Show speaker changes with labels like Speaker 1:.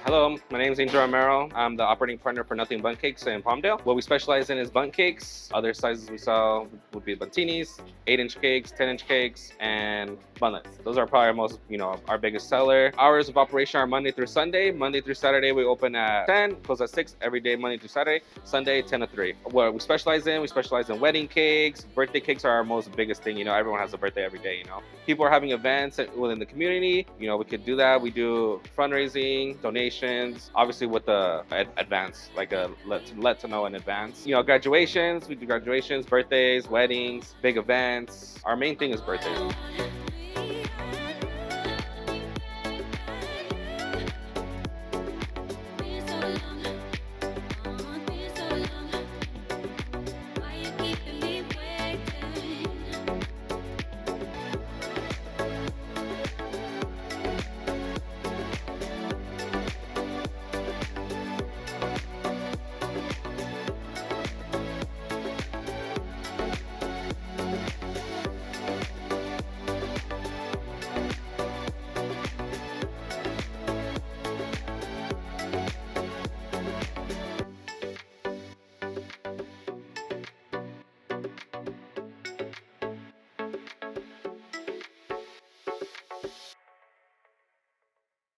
Speaker 1: Hello, my name is Angel Romero. I'm the operating partner for Nothing Bundt Cakes in Palmdale. What we specialize in is bundt cakes. Other sizes we sell would be buntinis, 8-inch cakes, 10-inch cakes, and buntlets. Those are probably our most, our biggest seller. Hours of operation are Monday through Sunday. Monday through Saturday we open at 10, close at 6 every day, Monday through Saturday. Sunday 10 to 3. What we specialize in wedding cakes. Birthday cakes are our most biggest thing. Everyone has a birthday every day. People are having events within the community. We could do that. We do fundraising, donations. Obviously with the advance, like let to know in advance. Graduations, we do graduations, birthdays, weddings, big events. Our main thing is birthdays.